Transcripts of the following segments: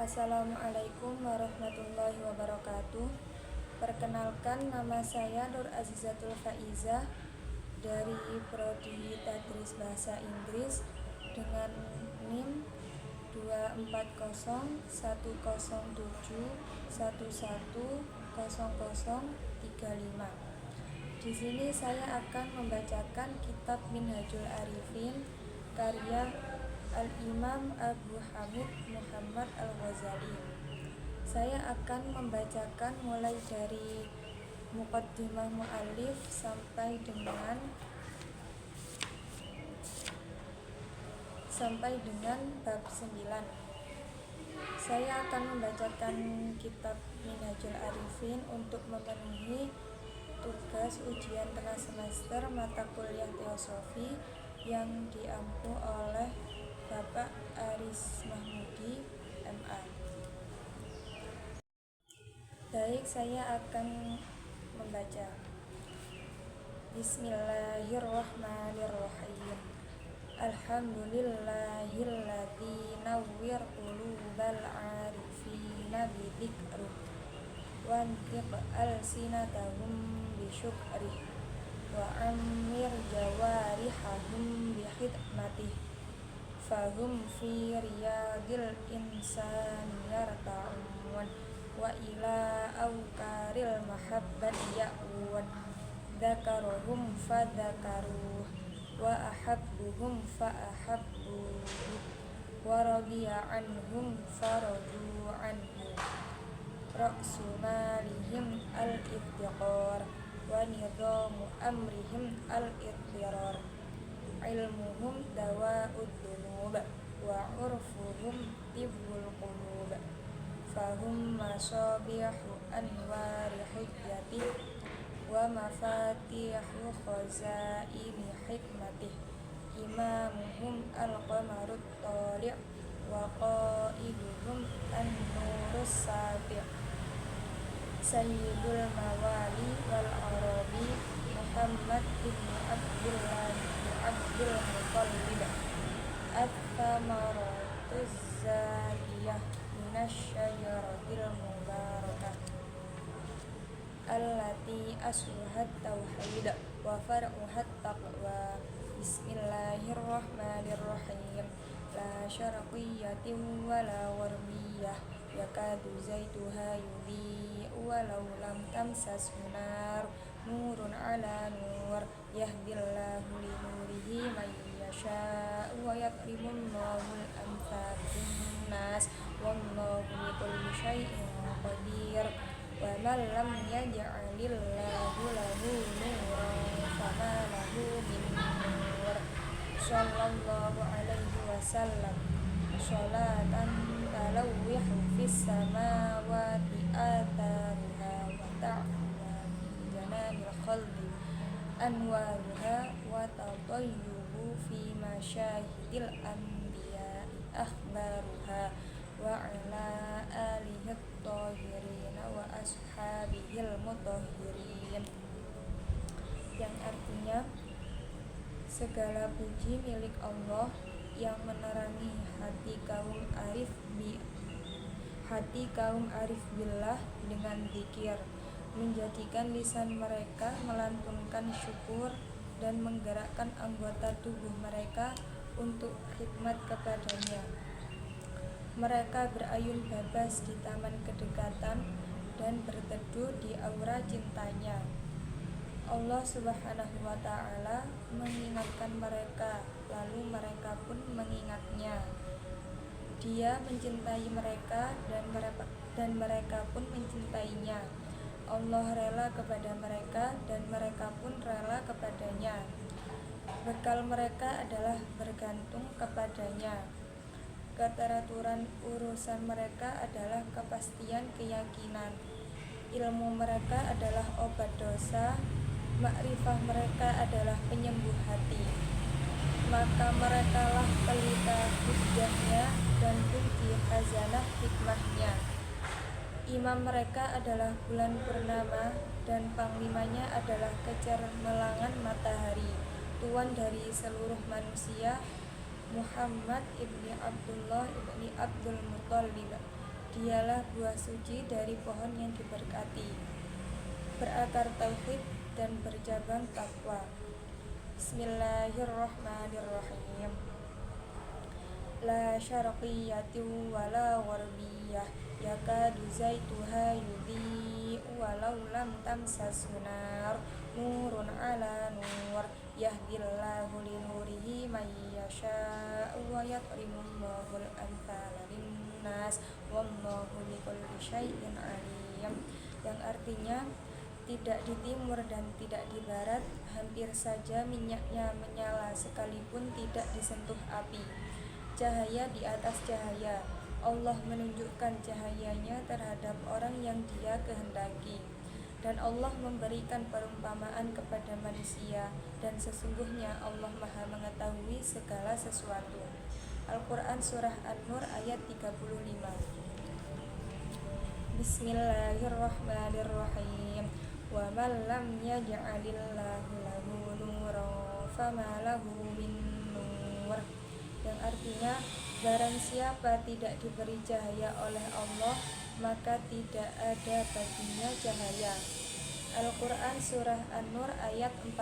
Assalamualaikum warahmatullahi wabarakatuh. Perkenalkan, nama saya Nur Azizatul Faizah dari Prodi Tadris Bahasa Inggris dengan NIM 2407107110035. Di sini saya akan membacakan kitab Minhajul Arifin karya Al-Imam Abu Hamid Muhammad Al-Ghazali. Saya akan membacakan mulai dari muqaddimah mu'allif sampai dengan bab 9. Saya akan membacakan kitab Minhajul Arifin untuk memenuhi tugas ujian tengah semester mata kuliah teosofi yang diampu oleh Bapak Aris Mahmudi, MA. Baik, saya akan membaca. Bismillahirrahmanirrahim. Alhamdulillahilladzi nawwir qulubal arifina bidzikruh wa antiq alsinatahum bisyukrih wa ammir jawarihahum bihidmatih fahum fi riyadil insani yarta'un wa ila awkaril mahabbati ya'un dzakaruhum fadzakaruh wa ahabbuhum fa ahabbuh wa radiya anhum faradu anhu ra'su malihim al-iftiqar wa nidhamu amrihim al-iddirar ilmuhum dawa'ud dunub wa urfuhum tibbul qulub fahum masabihu anwari hujjatih wa mafatihu khazaini hikmatih imamuhum al-qamarut tali' wa qaiduhum an-nurus sabi' sayyidul mawali wal arabi Muhammad ibn Abdul Muttalib at-thamarutuz zakiyah minasyajaratil mubarakah allati asluhat tauhid wa far'uhat taqwa. Bismillahirrahmanirrahim. La syarqiyyatin wa la gharbiyah yakadu zaituha yudhi'u walau lam tamsashu nar nurun ala nur yahdillahu li nurihi man yasha'u wa yadribullahu al-amthal linnas wallahu bikulli syai'in qadir. Wa man lam yaj'alillahu lahu nuran fama lahu min nur. Sallallahu alaihi wasallam sholatan talawwihu fis samawati atharuha wa ta'wa fi jananil khaldi anwaruha wa tatayyubu fi masyahidil anbiya akhbaruha wa ala alihi at-tahirin wa ashabihil mutahhirin. Yang artinya, segala puji milik Allah yang menerangi hati kaum arif billah dengan zikir, menjadikan lisan mereka melantunkan syukur dan menggerakkan anggota tubuh mereka untuk khidmat kepadanya. Mereka berayun bebas di taman kedekatan dan berteduh di aura cintanya. Allah Subhanahu wa ta'ala mengingatkan mereka, lalu mereka pun mengingatnya. Dia mencintai mereka dan mereka pun mencintainya. Allah rela kepada mereka dan mereka pun rela kepadanya. Bekal mereka adalah bergantung kepadanya. Keteraturan urusan mereka adalah kepastian keyakinan. Ilmu mereka adalah obat dosa, makrifah mereka adalah penyembuh hati. Maka merekalah pelita hujjahnya dan kunci khazanah hikmahnya. Imam mereka adalah bulan purnama dan panglimanya adalah kecermelangan matahari, tuan dari seluruh manusia, Muhammad ibni Abdullah ibni Abdul Muttalib. Dialah buah suci dari pohon yang diberkati, berakar tauhid dan bercabang takwa. Bismillahirrahmanirrahim. La syarqiyatin wala gharbiyah yakadu zaituha yudhi'u walau lam tamsashu nar nurun ala nur yahdillahu linurihi may yasha'u wa yadribullahu al-amthala linnas wallahu bikulli syai'in alim, yang artinya tidak di timur dan tidak di barat, hampir saja minyaknya menyala sekalipun tidak disentuh api. Cahaya di atas cahaya, Allah menunjukkan cahayanya terhadap orang yang Dia kehendaki. Dan Allah memberikan perumpamaan kepada manusia, dan sesungguhnya Allah Maha mengetahui segala sesuatu. Al-Quran Surah An-Nur ayat 35. Bismillahirrahmanirrahim. Wa man lam yaj'alillahu lahu nuran fama lahu min nur, yang artinya barang siapa tidak diberi cahaya oleh Allah, maka tidak ada baginya cahaya. Al-Quran Surah An-Nur ayat 40.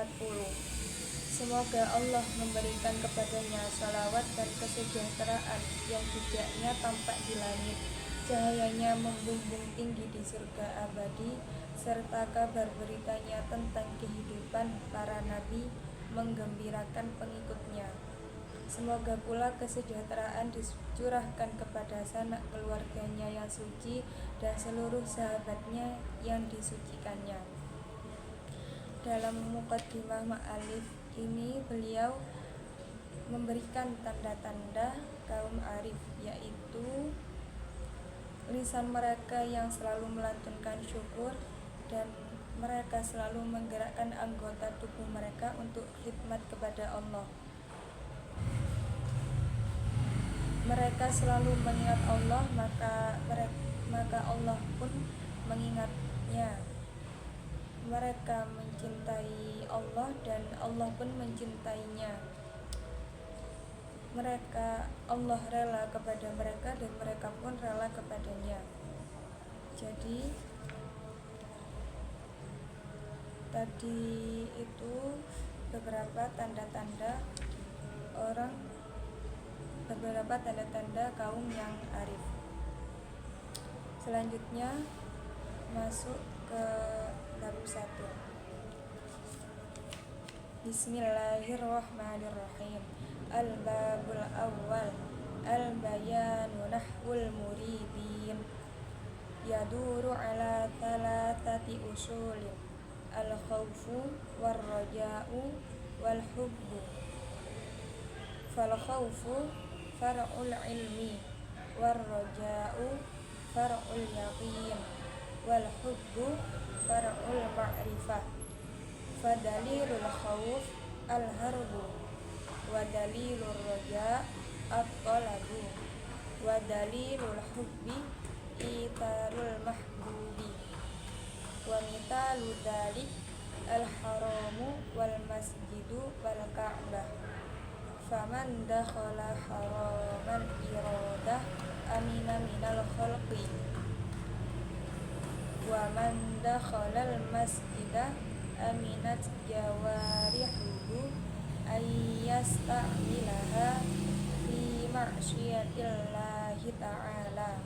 Semoga Allah memberikan kepadanya salawat dan kesejahteraan yang jejaknya tampak di langit, cahayanya membumbung tinggi di surga abadi, serta kabar beritanya tentang kehidupan para nabi menggembirakan pengikutnya. Semoga pula kesejahteraan dicurahkan kepada sanak keluarganya yang suci dan seluruh sahabatnya yang disucikannya. Dalam muqaddimah ma'alif ini beliau memberikan tanda-tanda kaum arif, yaitu lisan mereka yang selalu melantunkan syukur, dan mereka selalu menggerakkan anggota tubuh mereka untuk khidmat kepada Allah. Mereka selalu mengingat Allah, maka Allah pun mengingatnya. Mereka mencintai Allah dan Allah pun mencintainya. Allah rela kepada mereka dan mereka pun rela kepadanya. Jadi tadi itu beberapa tanda-tanda kaum yang arif. Selanjutnya masuk ke bab 1. Bismillahirrahmanirrahim. Al-babul awwal al-bayanu nahwul muridin yaduru ala thalathati usulin al-khawfu war-raja'u wal-hubbu. Fal-khawfu far'ul ilmi war-raja'u far'ul yaqin wal-hubbu far'ul ma'rifah. Fadalilul khawf al-harbu wa dalilur raja' at-talabu wa dalilul hubbi itarul mahbubi wa mitalu dalik al-haramu wal masjidu wal ka'bah. Faman dakhala haraman iradah amina minal khalqi wa man dakhala al masjidah aminat jawarihuhu ayyasta'milaha fi ma'syiyatillahi ta'ala.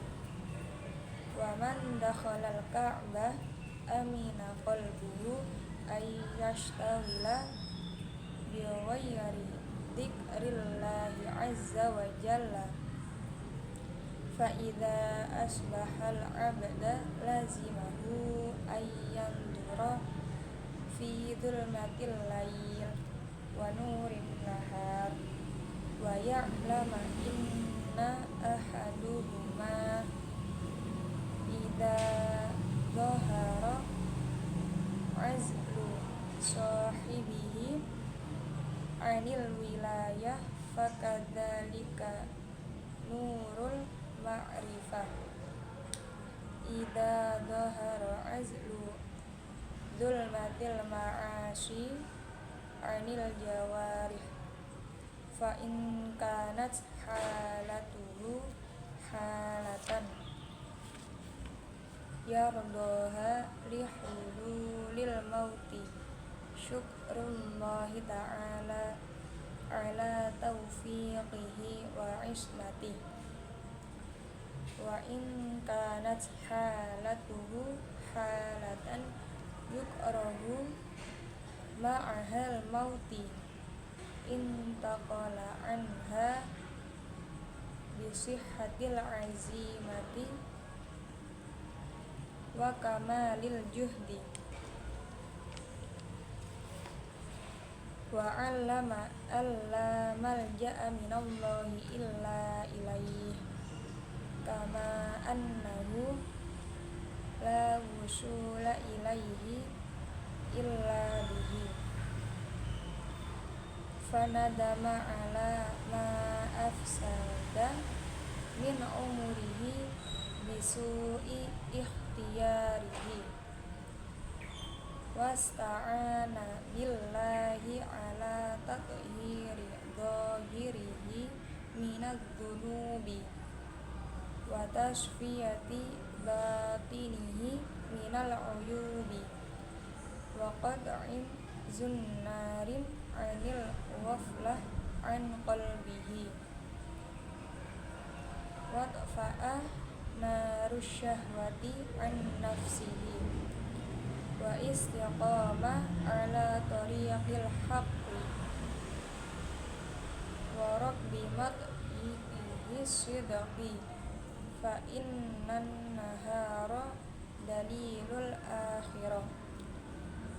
Wa man dakhala al-ka'bah amina qalbuhu ayyashtawila bi ghairi dzikrillahi azza wa jalla. Fa idza asbahal 'abda lazimahu ayyandura fi dhulmatil lail wa nurin nahar wa ya'lama inna ahaduhuma idza dhahara azlu sahibihi anil wilayah fakadzalika nurul ma'rifah. Idza dhahara azlu dzulmatil ma'asi anil jawarih fa in kanat halatuhu halatan yardaha lihululil mauti. Syukrullahi ta'ala ala taufiqihi wa ismati. Wa in kanat halatuhu halatan yukrahu ma'ahal mauti intaqala anha bisihhatil azimati wa kamalil juhdi. Wa 'allama alla malja'a minallahi illa ilaih, kama annahu la wusula ilaihi illa bihi. Fanadama ala ma afsada min umurihi bisu'i ikhtiyarihi, wasta'ana billahi ala tathhiri dhahirihi minadz-dzunubi wa tasfiyati batinihi minal uyubi wa qad'in zunnarin 'anil ghaflah an qalbihi wa tafa'a narusyahwati an nafsihi wa istiqama ala tariqil haqqi wa rabbi mat'ihi sidqi. Fa innan nahara dalilul akhirah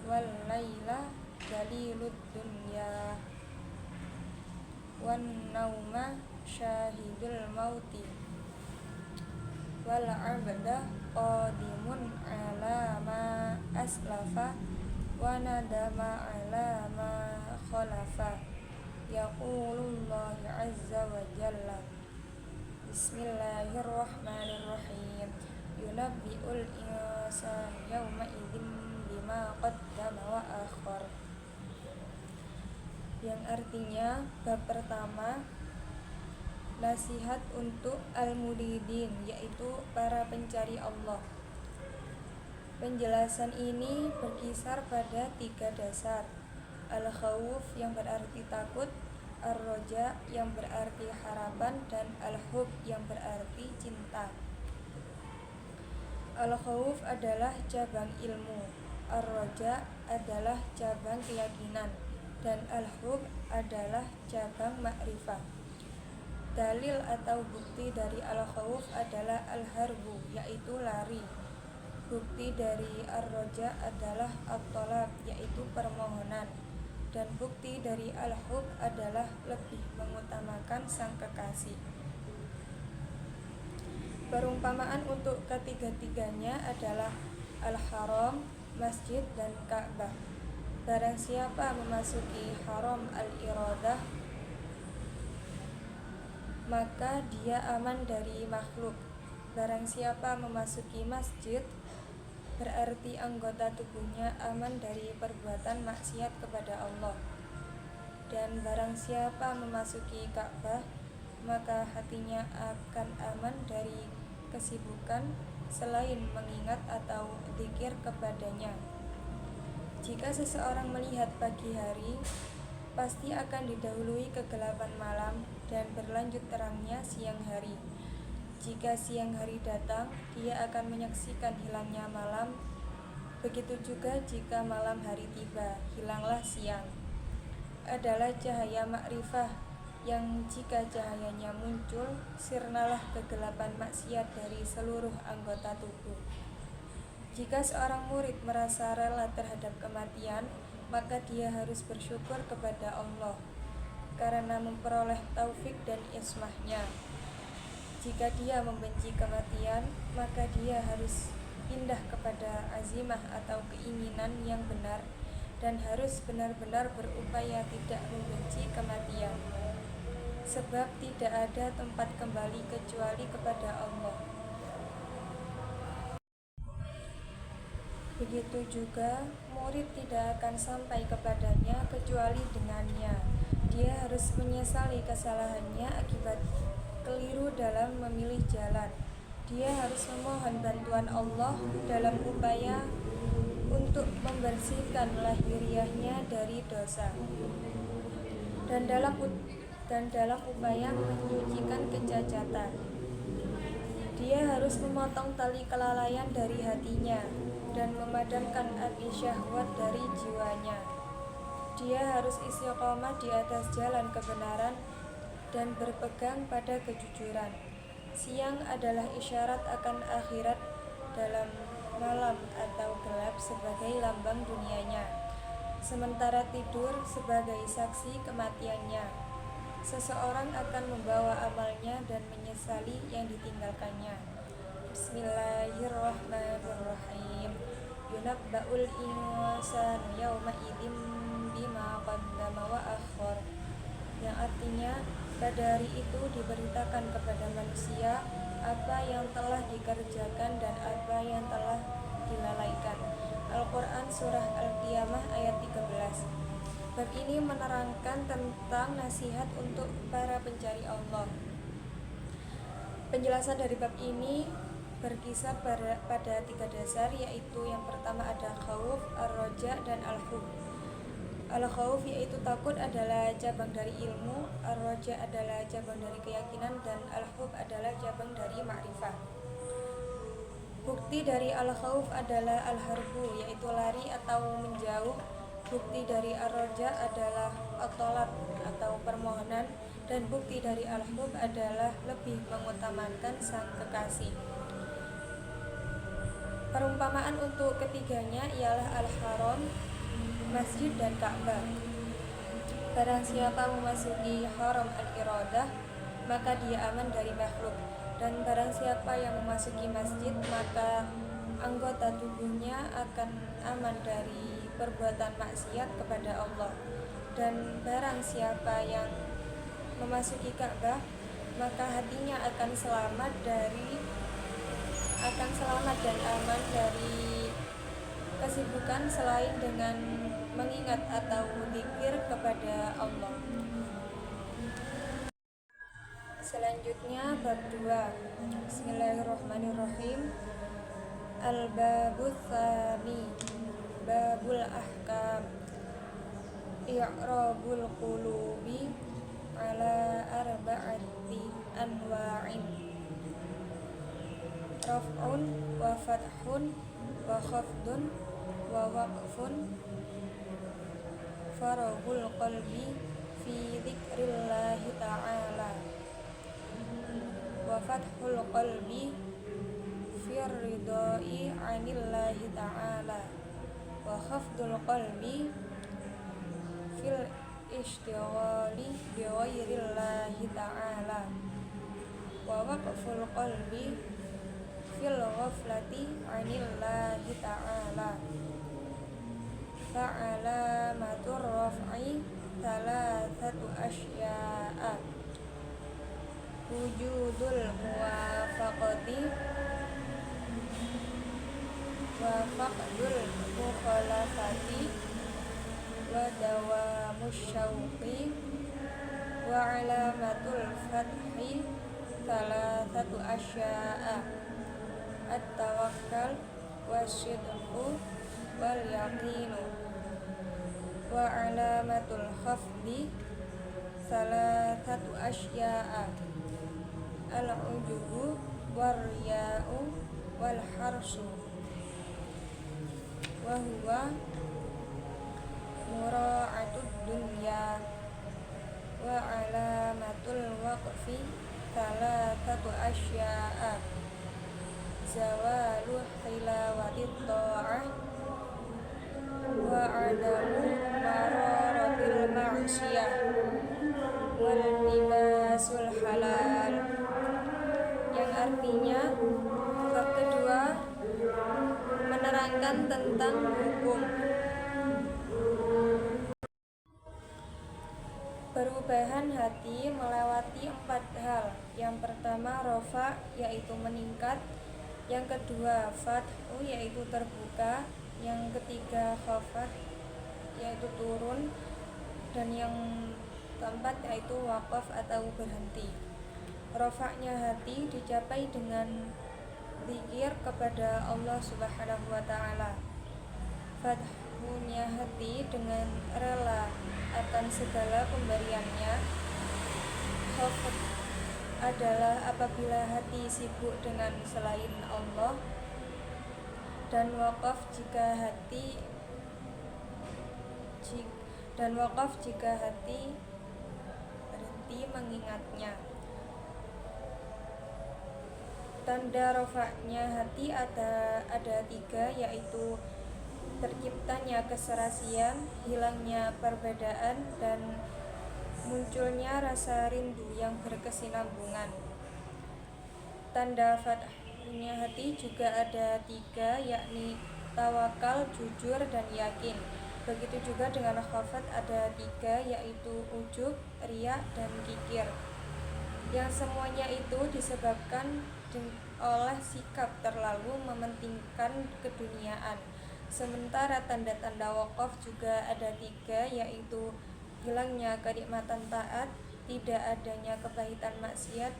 wal laila dalilud dunya wan nauma syahidul mauti wal abda qadimun ala ma aslafa wa nadama ala ma khalafa. Yaqulullahu azza wa jalla, bismillahirrahmanirrahim, yunabbi'ul insanu yawma idzin bima qaddama wa akhar. Yang artinya, bab pertama, nasihat untuk al-muridin, yaitu para pencari Allah. Penjelasan ini berkisar pada 3 dasar. Al-khawuf yang berarti takut, ar-roja yang berarti harapan, dan al-hub yang berarti cinta. Al-khawuf adalah cabang ilmu, ar-roja adalah cabang keyakinan, dan al-hub adalah cabang makrifah. Dalil atau bukti dari al-khawuf adalah al-harbu, yaitu lari. Bukti dari ar-roja adalah at-talab, yaitu permohonan. Dan bukti dari al-hub adalah lebih mengutamakan sang kekasih. Perumpamaan untuk ketiga-tiganya adalah al-haram, masjid, dan Ka'bah. Barang siapa memasuki haram al-iradah, maka dia aman dari makhluk. Barang siapa memasuki masjid, berarti anggota tubuhnya aman dari perbuatan maksiat kepada Allah. Dan barang siapa memasuki Ka'bah, maka hatinya akan aman dari kesibukan selain mengingat atau zikir kepadanya. Jika seseorang melihat pagi hari, pasti akan didahului kegelapan malam dan berlanjut terangnya siang hari. Jika siang hari datang, dia akan menyaksikan hilangnya malam. Begitu juga jika malam hari tiba, hilanglah siang. Adalah cahaya makrifah yang jika cahayanya muncul, sirnalah kegelapan maksiat dari seluruh anggota tubuh. Jika seorang murid merasa rela terhadap kematian, maka dia harus bersyukur kepada Allah karena memperoleh taufik dan ismahnya. Jika dia membenci kematian, maka dia harus pindah kepada azimah atau keinginan yang benar dan harus benar-benar berupaya tidak membenci kematian. Sebab tidak ada tempat kembali kecuali kepada Allah. Begitu juga murid tidak akan sampai kepadanya kecuali dengannya. Dia harus menyesali kesalahannya akibat keliru dalam memilih jalan. Dia harus memohon bantuan Allah dalam upaya untuk membersihkan lahiriahnya dari dosa dan dalam upaya menyucikan kecacatan. Dia harus memotong tali kelalaian dari hatinya dan memadamkan api syahwat dari jiwanya. Dia harus istiqomah di atas jalan kebenaran dan berpegang pada kejujuran. Siang adalah isyarat akan akhirat dalam malam atau gelap sebagai lambang dunianya, sementara tidur sebagai saksi kematiannya. Seseorang akan membawa amalnya dan menyesali yang ditinggalkannya. Bismillahirrahmanirrahim. Yunabba'ul insanu yawma idzin bima qaddama wa akhir. Yang artinya, pada hari itu diberitakan kepada manusia apa yang telah dikerjakan dan apa yang telah dilalaikan. Al-Quran Surah Al-Qiyamah ayat 13. Bab ini menerangkan tentang nasihat untuk para pencari Allah. Penjelasan dari bab ini berkisar pada 3 dasar, yaitu yang pertama ada khauf, ar-roja, dan al-hub. Al-khauf yaitu takut adalah cabang dari ilmu, ar-roja adalah cabang dari keyakinan, dan al-hub adalah cabang dari ma'rifah. Bukti dari al-khauf adalah al-harbu, yaitu lari atau menjauh. Bukti dari ar-roja adalah at-thalab atau permohonan, dan bukti dari al-hub adalah lebih mengutamakan sang kekasih. Perumpamaan untuk ketiganya ialah al-haram, masjid, dan Ka'bah. Barang siapa memasuki haram al-iradah, maka dia aman dari makhluk. Dan barang siapa yang memasuki masjid, maka anggota tubuhnya akan aman dari perbuatan maksiat kepada Allah. Dan barang siapa yang memasuki Ka'bah, maka hatinya akan selamat dan aman dari kesibukan selain dengan mengingat atau berzikir kepada Allah. Selanjutnya bab 2. Bismillahirrahmanirrahim. Al-babus tsani, babul ahkam, i'rabul qulubi ala arba'ati anwa'in, raf'un wa fathun wa khafdun wa waqfun, farahul qalbi fi dzikrillahi ta'ala, wa fathul qalbi fi ridai 'anillahi ta'ala, wa khafdul qalbi fil ishtighali bi ghairillahi ta'ala, wa waqful qalbi fil ghaflati 'anillahi ta'ala. Fa'alamatur raf'i thalathatu asya'a: wujudul muwafaqati wa faqdul mukhalafati wa dawamus syauqi. Wa alamatul fathi thalathatu asya'a: at-tawakkal wasidqu wal yaqinu. Wa alamatul khafdi thalathatu asya'a: al-ujubu war-riya'u wal harsu. Wa huwa mura'atud dunya. Wa alamatul waqfi thalathatu asya'a: zawalu hilawatit ta'ah wa adamu mararatil ma'siyah wal libasul halal. Yang artinya bab kedua menerangkan tentang hukum perubahan hati melewati 4 hal. Yang pertama rofa, yaitu meningkat. Yang kedua fathu, yaitu terbuka. Yang ketiga khafat, yaitu turun. Dan yang keempat yaitu waqaf atau berhenti. Rofaknya hati dicapai dengan zikir kepada Allah Subhanahu wa taala. Fathunya hati dengan rela akan segala pemberiannya. Khofat adalah apabila hati sibuk dengan selain Allah, dan wakaf jika hati berhenti mengingatnya. Tanda rofaknya hati ada tiga, yaitu terciptanya keserasian, hilangnya perbedaan, dan munculnya rasa rindu yang berkesinambungan. Tanda fathnya hati juga ada tiga, yakni tawakal, jujur, dan yakin. Begitu juga dengan khafat ada tiga, yaitu ujub, riya, dan kikir. Yang semuanya itu disebabkan oleh sikap terlalu mementingkan keduniaan. Sementara tanda-tanda wakaf juga ada tiga, yaitu hilangnya kenikmatan taat, tidak adanya kepahitan maksiat,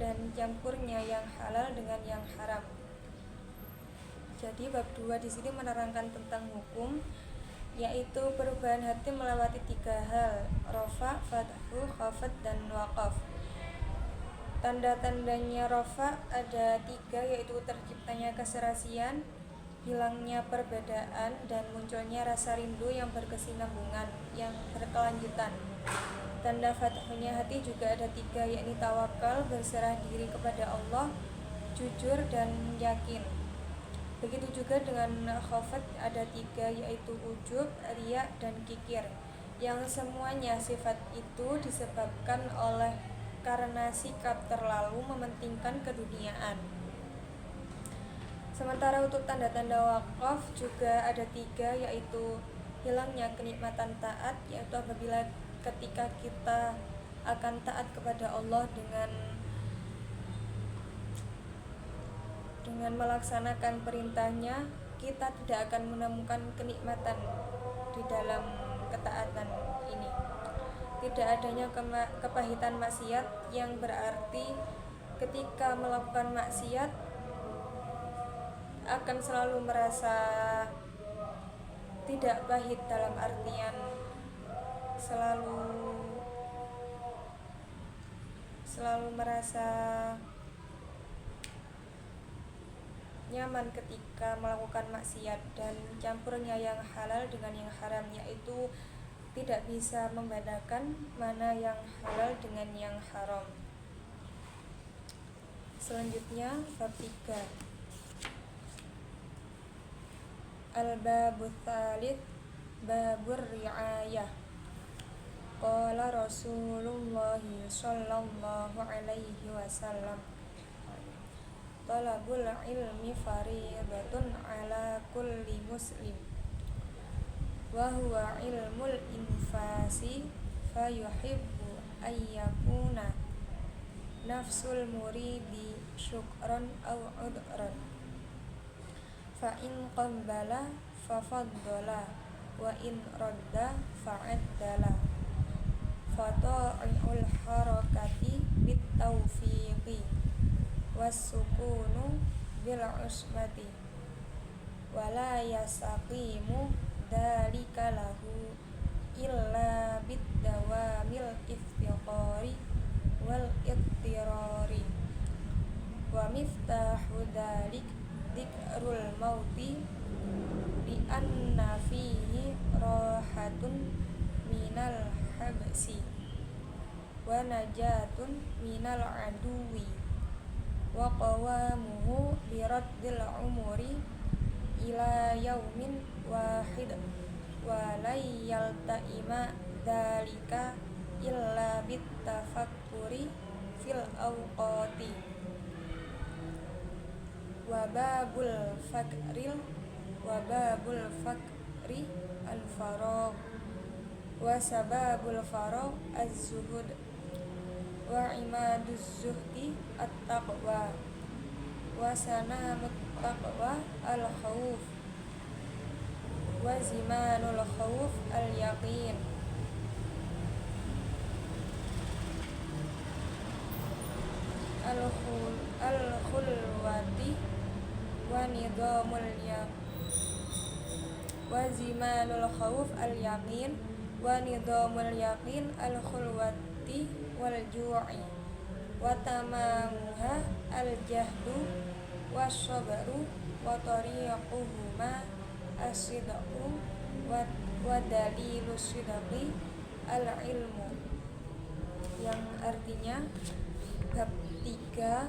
dan campurnya yang halal dengan yang haram. Jadi bab 2 di sini menerangkan tentang hukum, yaitu perubahan hati melewati tiga hal: rofa, fathu, khafat, dan wakaf. Tanda-tandanya rofa ada tiga, yaitu terciptanya keserasian, hilangnya perbedaan, dan munculnya rasa rindu yang berkesinambungan, yang berkelanjutan. Tanda fathunya hati juga ada tiga, yakni tawakal, berserah diri kepada Allah, jujur, dan yakin. Begitu juga dengan khafat ada tiga, yaitu ujub, riya, dan kikir. Yang semuanya sifat itu disebabkan karena sikap terlalu mementingkan keduniaan. Sementara untuk tanda-tanda wakaf juga ada tiga, yaitu hilangnya kenikmatan taat, yaitu apabila ketika kita akan taat kepada Allah dengan melaksanakan perintahnya, kita tidak akan menemukan kenikmatan di dalam ketaatan ini. Tidak adanya kepahitan maksiat, yang berarti ketika melakukan maksiat akan selalu merasa tidak pahit, dalam artian selalu merasa nyaman ketika melakukan maksiat, dan campurnya yang halal dengan yang haram, yaitu tidak bisa membedakan mana yang halal dengan yang haram. Selanjutnya bab 3. Al-babut tsalits babur ri'ayah. Qala Rasulullah sallallahu alaihi wasallam, talabul ilmi fariidatun ala kulli muslim, wa huwa ilmul infasi, fayuhibbu ayyakuna nafsul muridi syukran aw udran, fa in qambala fafaddala, wa in radda fa'addala, fata'i'ul harakati bit taufiqi, was-sukunu bil usmati, wala yasaqimu dzalika lahu illa bid dawamil iftiqari wal ittirari, wa miftahu dzalik dzikrul mauti li anna fihi rahatun minal habsi wa najatun minal aduwi, wa qawamuhu biraddil umuri ila yaumin wahid, wa layyaltaima dzalika illa bittafakkuri fil awqati, wa babul fakri al-faragh, wa sababul faragh az-zuhud, wa imaduz zuhdi at-taqwa, wa sanamut taqwa al-khawf, wa zimanul khawf al-yaqin. Al-khulwati wa nidhamul wa zimanul khauf al yaqin wa nidhamul yaqin al khulwati wal ju'i wa tamamuha al jahdu wasabru wa tariquhuma as-sidqu wa dalilus sidqi al ilmu, yang artinya bab 3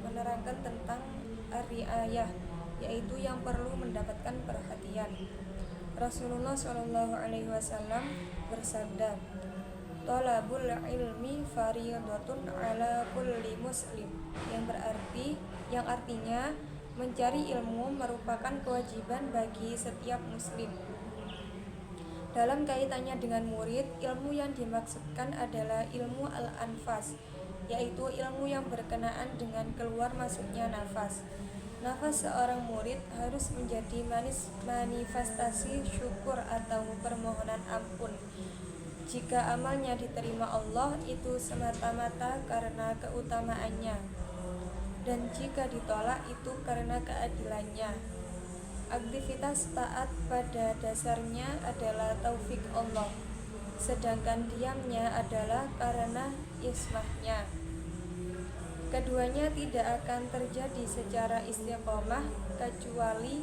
menerangkan tentang ar-riayah, yaitu yang perlu mendapatkan perhatian. Rasulullah Shallallahu Alaihi Wasallam bersabda, "Thalabul ilmi fardhatun ala kulli muslim," yang artinya mencari ilmu merupakan kewajiban bagi setiap muslim. Dalam kaitannya dengan murid, ilmu yang dimaksudkan adalah ilmu al-anfas, yaitu ilmu yang berkenaan dengan keluar masuknya nafas. Nafas seorang murid harus menjadi manifestasi syukur atau permohonan ampun. Jika amalnya diterima Allah, itu semata-mata karena keutamaannya, dan jika ditolak, itu karena keadilannya. Aktivitas taat pada dasarnya adalah taufik Allah, sedangkan diamnya adalah karena ismahnya. Keduanya tidak akan terjadi secara istiqomah kecuali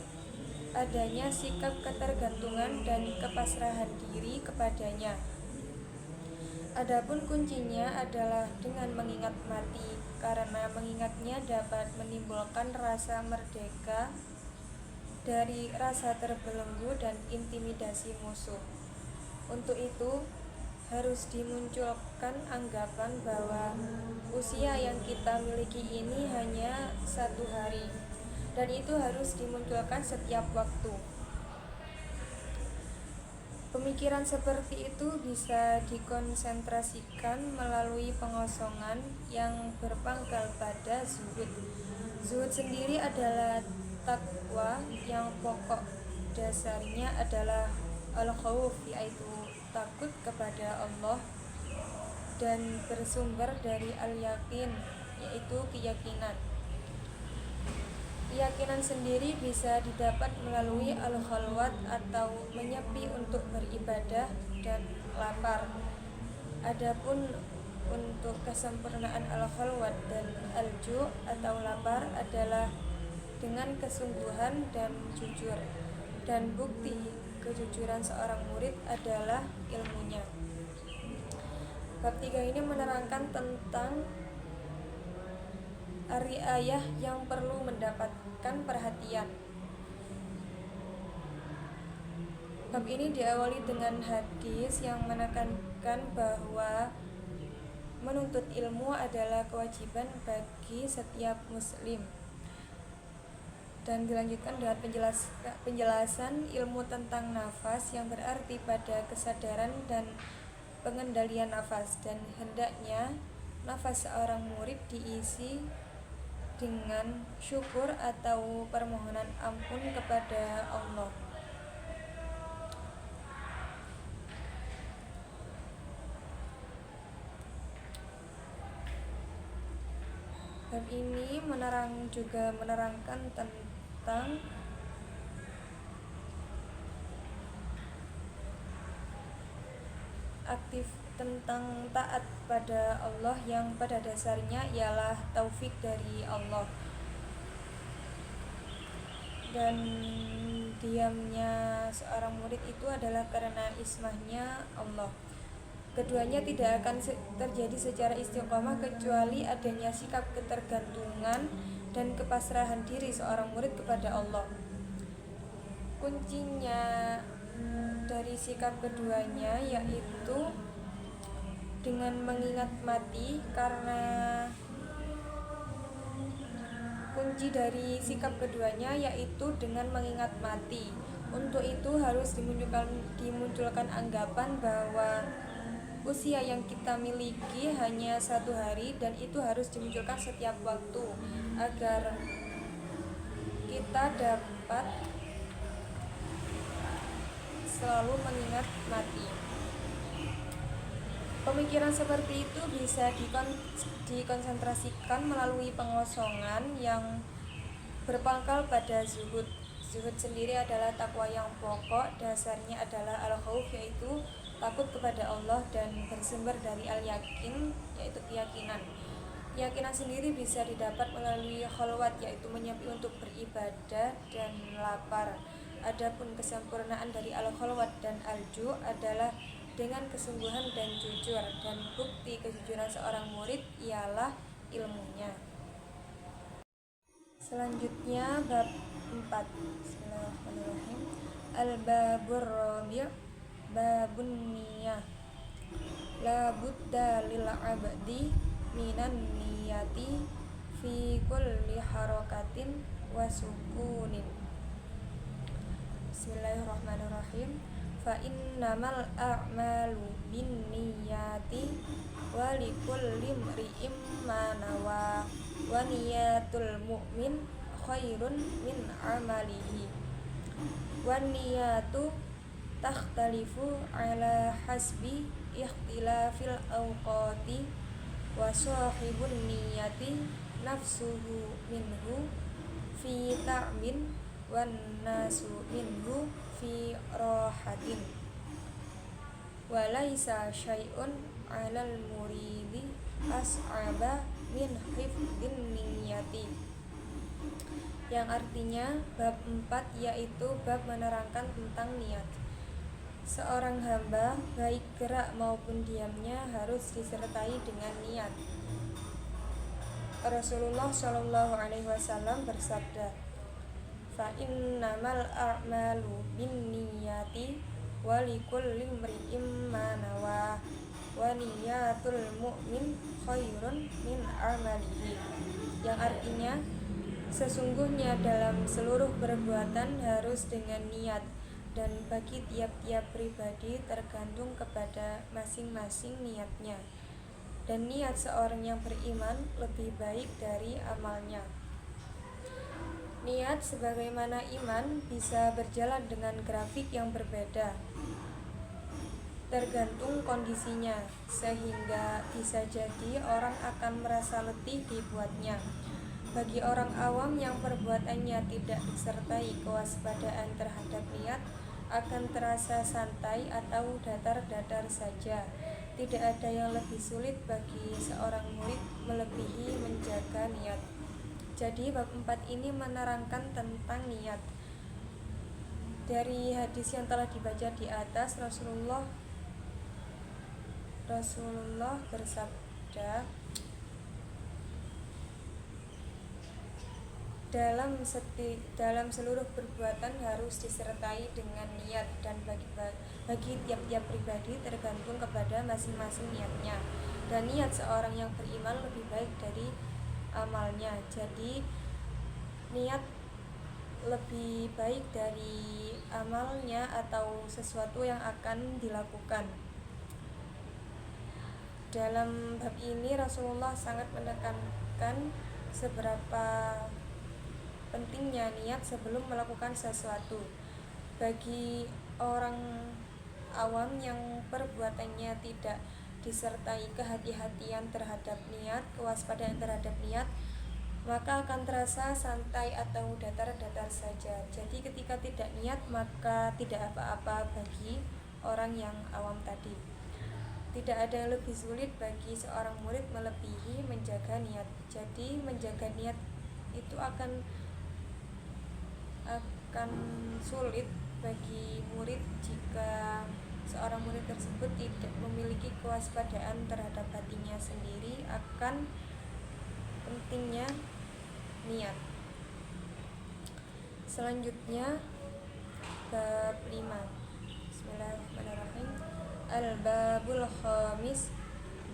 adanya sikap ketergantungan dan kepasrahan diri kepadanya. Adapun kuncinya adalah dengan mengingat mati, karena mengingatnya dapat menimbulkan rasa merdeka dari rasa terbelenggu dan intimidasi musuh. Untuk itu harus dimunculkan anggapan bahwa usia yang kita miliki ini hanya 1 hari, dan itu harus dimunculkan setiap waktu. Pemikiran seperti itu bisa dikonsentrasikan melalui pengosongan yang berpangkal pada zuhud. Zuhud sendiri adalah takwa yang pokok dasarnya adalah al-khauf, yaitu takut kepada Allah, dan bersumber dari al-yakin, yaitu keyakinan. Keyakinan sendiri bisa didapat melalui al-khalwat atau menyepi untuk beribadah dan lapar. Adapun untuk kesempurnaan al-khalwat dan al-ju' atau lapar adalah dengan kesungguhan dan jujur, dan bukti kejujuran seorang murid adalah ilmunya. Bab 3 ini menerangkan tentang ar-riayah yang perlu mendapatkan perhatian. Bab ini diawali dengan hadis yang menekankan bahwa menuntut ilmu adalah kewajiban bagi setiap muslim, dan dilanjutkan dengan penjelasan ilmu tentang nafas, yang berarti pada kesadaran dan pengendalian nafas, dan hendaknya nafas seorang murid diisi dengan syukur atau permohonan ampun kepada Allah. Bab ini juga menerangkan tentang tentang taat pada Allah, yang pada dasarnya ialah taufik dari Allah, dan diamnya seorang murid itu adalah karena ismahnya Allah. Keduanya tidak akan terjadi secara istiqomah kecuali adanya sikap ketergantungan dan kepasrahan diri seorang murid kepada Allah. Kuncinya dari sikap keduanya yaitu dengan mengingat mati, karena kunci dari sikap keduanya yaitu dengan mengingat mati. Untuk itu harus dimunculkan anggapan bahwa usia yang kita miliki hanya 1 hari, dan itu harus dimunculkan setiap waktu agar kita dapat selalu mengingat mati. Pemikiran seperti itu bisa dikonsentrasikan melalui pengosongan yang berpangkal pada zuhud. Zuhud sendiri adalah takwa yang pokok, dasarnya adalah al-khauf, yaitu takut kepada Allah, dan bersumber dari al-yakin, yaitu keyakinan. Keyakinan sendiri bisa didapat melalui khalwat, yaitu menyepi untuk beribadah dan lapar. Adapun kesempurnaan dari al-khalwat dan al-ju' adalah dengan kesungguhan dan jujur, dan bukti kejujuran seorang murid ialah ilmunya. Selanjutnya bab 4. Bismillahirrahmanirrahim. Al-babur rabi', babun niyah. La budda lil abdi minan niyati fi kulli harakatin wa sukunin. Bismillahirrahmanirrahim. Fa innamal a'malu binniyati wa likulli imri'in ma nawa wa niyatul mu'min khairun min amalihi wa niyatu takhtalifu ala hasbi ikhtilafil awqati wa sahibun niyati nafsuhu minhu fi ta'min wan nasu minhu fi rahatin wa laisa syai'un 'alal muridi as'aba min hifdin niyati, yang artinya bab 4 yaitu bab menerangkan tentang niat. Seorang hamba baik gerak maupun diamnya harus disertai dengan niat. Rasulullah Shallallahu Alaihi Wasallam bersabda, fa innamal a'malu binniyati wa likulli imri'in ma nawa wa niyatul mu'min khairun min amalihi, yang artinya sesungguhnya dalam seluruh perbuatan harus dengan niat, dan bagi tiap-tiap pribadi tergantung kepada masing-masing niatnya, dan niat seorang yang beriman lebih baik dari amalnya. Niat sebagaimana iman bisa berjalan dengan grafik yang berbeda, tergantung kondisinya, sehingga bisa jadi orang akan merasa letih dibuatnya. Bagi orang awam yang perbuatannya tidak disertai kewaspadaan terhadap niat, akan terasa santai atau datar-datar saja. Tidak ada yang lebih sulit bagi seorang murid melebihi menjaga niat. Jadi bab 4 ini menerangkan tentang niat. Dari hadis yang telah dibaca di atas, Rasulullah bersabda, dalam seluruh perbuatan harus disertai dengan niat, dan bagi tiap-tiap pribadi tergantung kepada masing-masing niatnya, dan niat seorang yang beriman lebih baik dari amalnya. Jadi niat lebih baik dari amalnya atau sesuatu yang akan dilakukan. Dalam bab ini Rasulullah sangat menekankan seberapa pentingnya niat sebelum melakukan sesuatu. Bagi orang awam yang perbuatannya tidak disertai kehati-hatian terhadap niat, kewaspadaan terhadap niat, maka akan terasa santai atau datar-datar saja. Jadi ketika tidak niat, maka tidak apa-apa bagi orang yang awam tadi. Tidak ada yang lebih sulit bagi seorang murid melebihi menjaga niat. Jadi menjaga niat itu akan sulit bagi murid jika seorang murid tersebut tidak memiliki kewaspadaan terhadap hatinya sendiri akan pentingnya niat. Selanjutnya bab 5. Bismillahirrahmanirrahim. Al-babul khamis,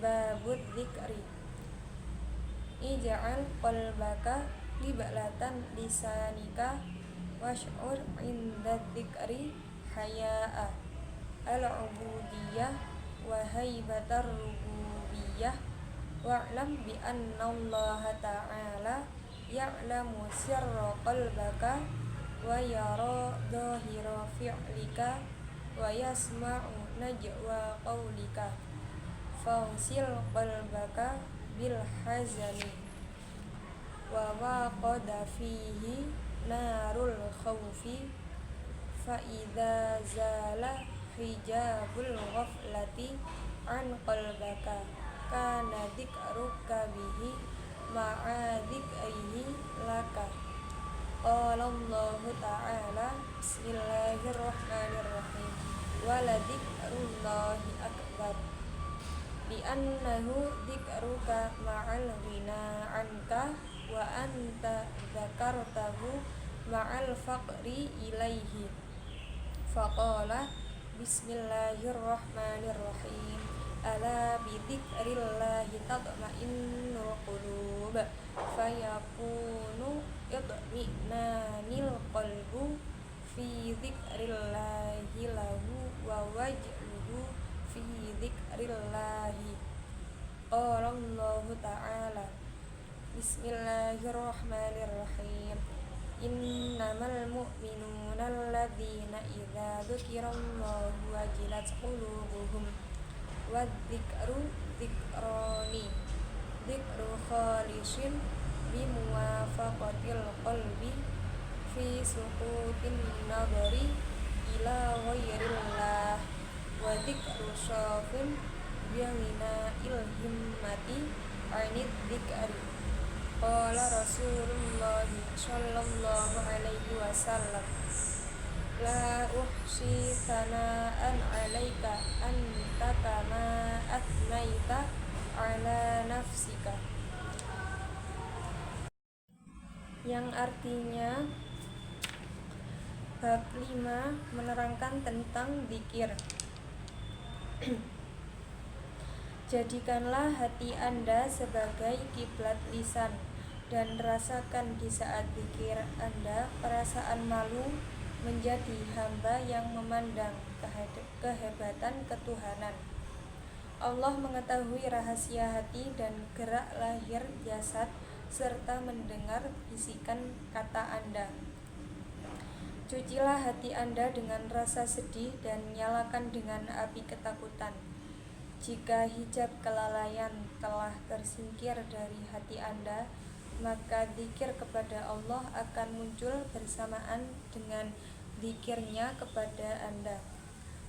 babud dzikri. Ij'al qalbaka libalatan lisanika wash'ur inda dzikri haya'a al-ubudiyah wa haibatar rububiyah wa'lam bi annallaha ta'ala ya'lamu sirra qalbaka wa yara dhahira fi'lika wa yasma'u najwa qawlika fawsil qalbaka bil hazani. wa waqada fihi narul khawfi fa idza zala hijabul ghaflati an qalbaka kana dzikruka bihi ma'a dzikrihi laka. Qala Allahu ta'ala bismillahirrahmanirrahim wala dzikrullahi akbar li'annahu dzikruka ma'al ghina anka wa anta dzakartahu ma'al faqri ilaihi. Faqala bismillahirrahmanirrahim ala bidzikrillahi tatma'innul qulub fayakunu idminanil qalbu fi dzikrillahi lahu wa wajluhu fi dzikrillahi. Qala Allahu ta'ala bismillahirrahmanirrahim innamal mu'minuna alladzina idza dzukirallahu wajilat qulubuhum wadzikru dzikrani dzikru khalisin bimuwafaqatil qalbi fi suqutin nadari ila ghairillah wa dzikru syafin bighina ilhimmati anid dzikri. Qala Rasulullah sallallahu alaihi wasallam la uhsi sana'an 'alaika anta kama athnaita 'ala nafsika, yang artinya bab 5 menerangkan tentang zikir. Jadikanlah hati Anda sebagai kiblat lisan dan rasakan di saat zikir Anda perasaan malu menjadi hamba yang memandang kehebatan ketuhanan. Allah mengetahui rahasia hati dan gerak lahir jasad serta mendengar bisikan kata Anda. Cucilah hati Anda dengan rasa sedih dan nyalakan dengan api ketakutan. Jika hijab kelalaian telah tersingkir dari hati Anda, maka zikir kepada Allah akan muncul bersamaan dengan zikirnya kepada Anda.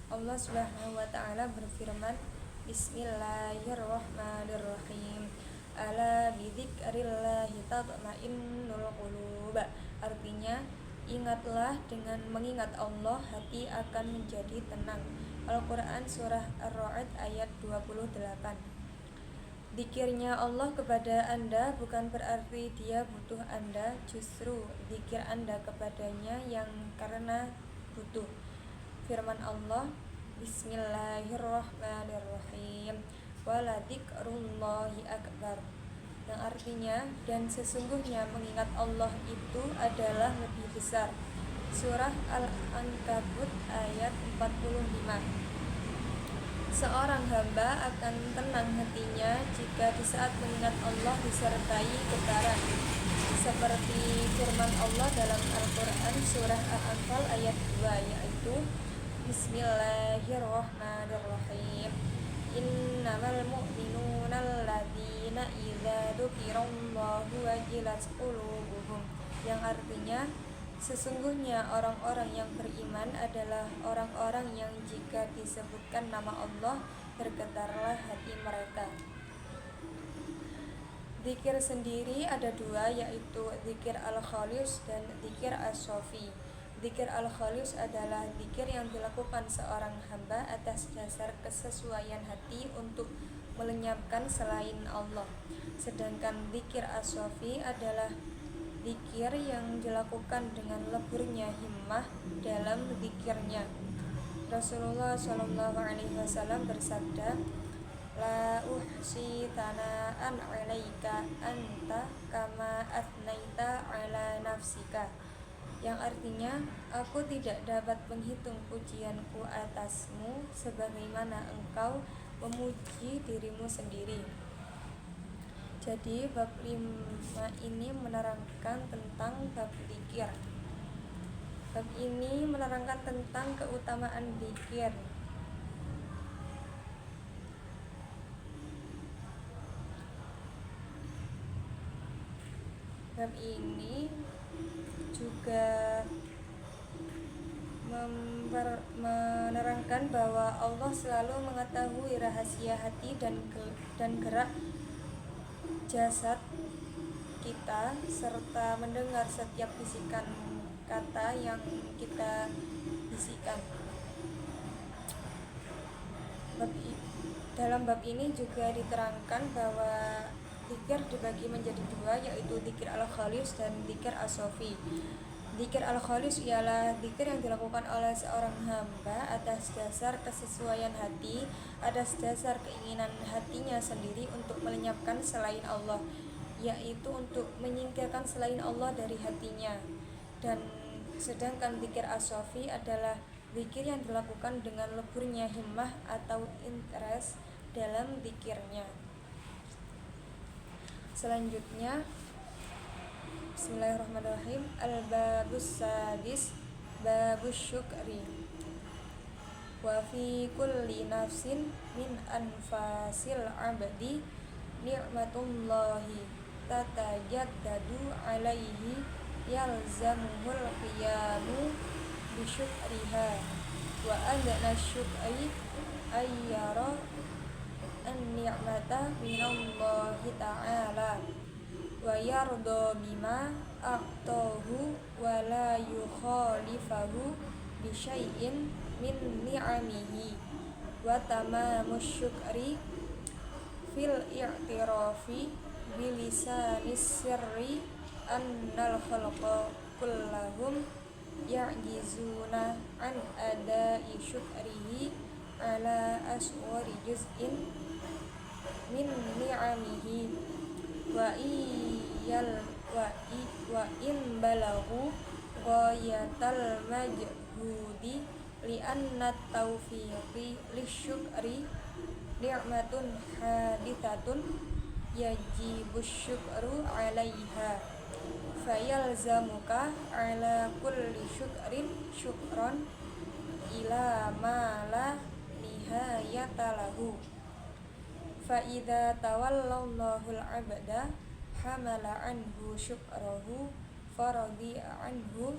Allah Subhanahu wa ta'ala berfirman, bismillahirrahmanirrahim ala bidzikrillahi tatma'innul qulub. Artinya, ingatlah dengan mengingat Allah hati akan menjadi tenang. Al-Quran Surah Ar-Ra'd ayat 28. Zikirnya Allah kepada Anda bukan berarti Dia butuh Anda, justru zikir Anda kepadanya yang karena butuh. Firman Allah, bismillahirrahmanirrahim wala dzikrullahi akbar, yang artinya dan sesungguhnya mengingat Allah itu adalah lebih besar. Surah Al-Ankabut ayat 45. Seorang hamba akan tenang hatinya jika di saat mengingat Allah disertai getaran, seperti firman Allah dalam Al-Quran Surah Al-Anfal ayat 2, yaitu bismillahirrahmanirrahim innamal mu'minuna alladzina idza dzukirallahu wajilat qulubuhum, yang artinya sesungguhnya orang-orang yang beriman adalah orang-orang yang jika disebutkan nama Allah bergetarlah hati mereka. Zikir sendiri ada dua, yaitu zikir al-khalis dan zikir as-sofi. Zikir al-khalis adalah zikir yang dilakukan seorang hamba atas dasar kesesuaian hati untuk melenyapkan selain Allah. Sedangkan zikir as-sofi adalah zikir yang dilakukan dengan leburnya himmah dalam zikirnya. Rasulullah SAW bersabda, la uhsi thana'an 'alaika anta kama athnaita 'ala nafsika, yang artinya aku tidak dapat menghitung pujianku atasmu sebagaimana engkau memuji dirimu sendiri. Jadi bab 5 ini menerangkan tentang bab zikir. Bab ini menerangkan tentang keutamaan zikir. Bab ini juga menerangkan bahwa Allah selalu mengetahui rahasia hati dan gerak jasad kita, serta mendengar setiap bisikan kata yang kita bisikkan. Dalam bab ini juga diterangkan bahwa dzikir dibagi menjadi dua, yaitu dzikir al-khalis dan dzikir as-sofi. Dzikir al-khalis ialah dzikir yang dilakukan oleh seorang hamba atas dasar kesesuaian hati, atas dasar keinginan hatinya sendiri untuk melenyapkan selain Allah, yaitu untuk menyingkirkan selain Allah dari hatinya. Dan sedangkan dzikir as-sofi adalah dzikir yang dilakukan dengan leburnya himmah atau interest dalam dzikirnya. Selanjutnya, bismillahirrahmanirrahim. Al-babus sadis, babus syukri. Wa fi kulli nafsin min anfasil abdi ni'matullahi tatajaddadu alaihi yalzamuhul qiyamu bisyukriha wa adna syukri ayyara an-ni'mata minallahi ta'ala wa yarda bima a'tahu wa la yukhalifahu bi syai'in min ni'amihi wa tamamus syukri fil i'tirafi bilisanis sirri annal khalqa kullahum ya'jizuna an adai syukrihi ala aswari juz'in min ni'amihi wa in balaghu ghayatal majhudi li anna taufiqi lisyukri ni'matun hadithatun yajibu syukru alaiha fayalzamuka ala kulli syukrin syukron ila ma la nihayata lahu fa idza tawallallahu al-'abda hamala anhu syukrahu faradi anhu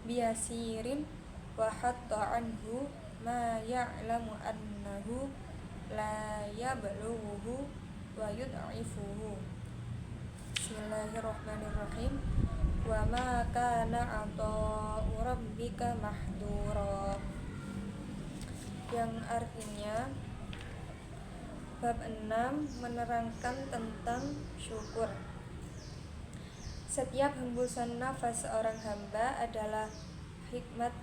biyasirin wa hatta anhu ma ya'lamu annahu la yablughuhu wa yud'ifuhu. Bismillahirrahmanirrahim. Wa ma kana 'ata'u rabbika mahdura, yang artinya bab 6 menerangkan tentang syukur. Setiap hembusan nafas seorang hamba adalah nikmat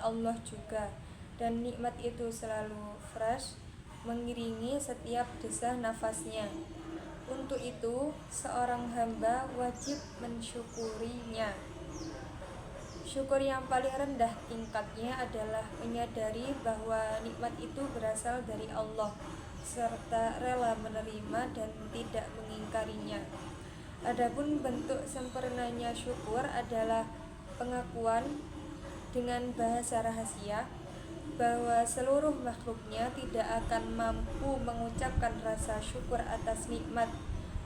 Allah juga, dan nikmat itu selalu fresh mengiringi setiap desah nafasnya. Untuk itu, seorang hamba wajib mensyukurinya. Syukur yang paling rendah tingkatnya adalah menyadari bahwa nikmat itu berasal dari Allah, serta rela menerima dan tidak mengingkarinya. Adapun bentuk sempurnanya syukur adalah pengakuan dengan bahasa rahasia bahwa seluruh makhluknya tidak akan mampu mengucapkan rasa syukur atas nikmat,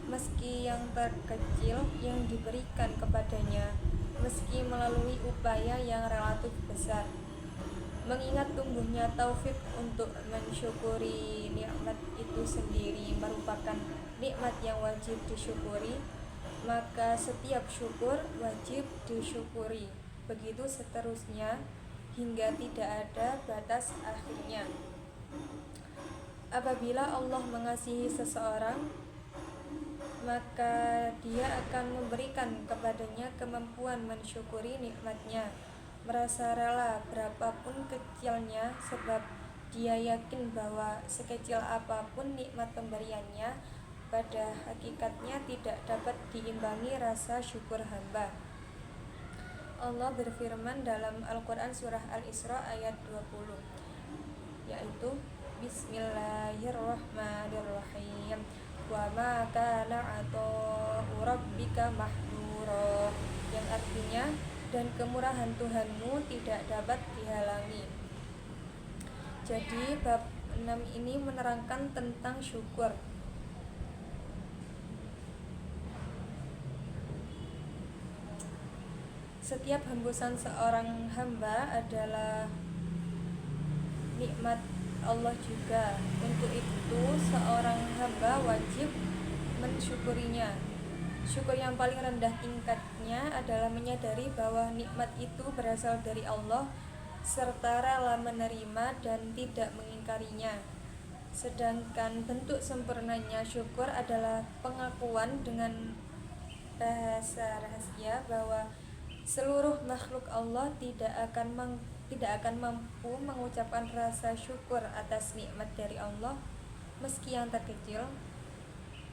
meski yang terkecil yang diberikan kepadanya, meski melalui upaya yang relatif besar. Mengingat tumbuhnya taufik untuk mensyukuri nikmat itu sendiri merupakan nikmat yang wajib disyukuri, maka setiap syukur wajib disyukuri. Begitu seterusnya hingga tidak ada batas akhirnya. Apabila Allah mengasihi seseorang, maka Dia akan memberikan kepadanya kemampuan mensyukuri nikmatnya, merasa rela berapapun kecilnya, sebab Dia yakin bahwa sekecil apapun nikmat pemberiannya, pada hakikatnya tidak dapat diimbangi rasa syukur hamba. Allah berfirman dalam Al-Quran surah Al-Isra ayat 20, yaitu Bismillahirrahmanirrahim. Wa ma kana 'ata'u rabbika mahdura, yang artinya dan kemurahan Tuhanmu tidak dapat dihalangi. Jadi bab 6 ini menerangkan tentang syukur. Setiap hembusan seorang hamba adalah nikmat Allah juga. Untuk itu seorang hamba wajib mensyukurinya. Syukur yang paling rendah tingkatnya adalah menyadari bahwa nikmat itu berasal dari Allah serta rela menerima dan tidak mengingkarinya. Sedangkan bentuk sempurnanya syukur adalah pengakuan dengan bahasa rahasia bahwa seluruh makhluk Allah tidak akan mampu mengucapkan rasa syukur atas nikmat dari Allah, meski yang terkecil,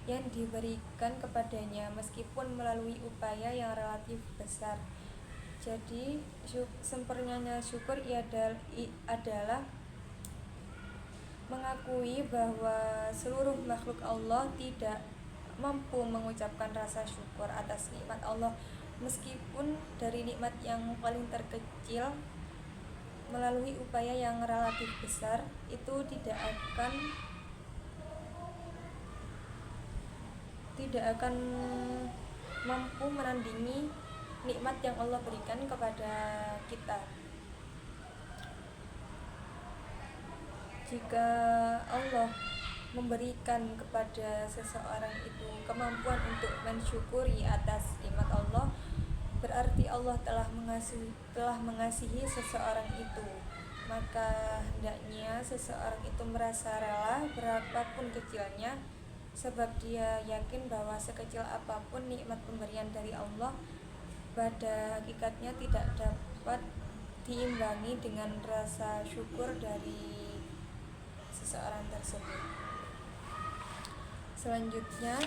yang diberikan kepadanya, meskipun melalui upaya yang relatif besar. Jadi sempurnanya syukur adalah mengakui bahwa seluruh makhluk Allah tidak mampu mengucapkan rasa syukur atas nikmat Allah, meskipun dari nikmat yang paling terkecil melalui upaya yang relatif besar itu tidak akan mampu menandingi nikmat yang Allah berikan kepada kita. Jika Allah memberikan kepada seseorang itu kemampuan untuk mensyukuri atas nikmat Allah, berarti Allah telah mengasihi seseorang itu. Maka hendaknya seseorang itu merasa rela berapapun kecilnya, sebab dia yakin bahwa sekecil apapun nikmat pemberian dari Allah, pada hakikatnya tidak dapat diimbangi dengan rasa syukur dari seseorang tersebut. Selanjutnya,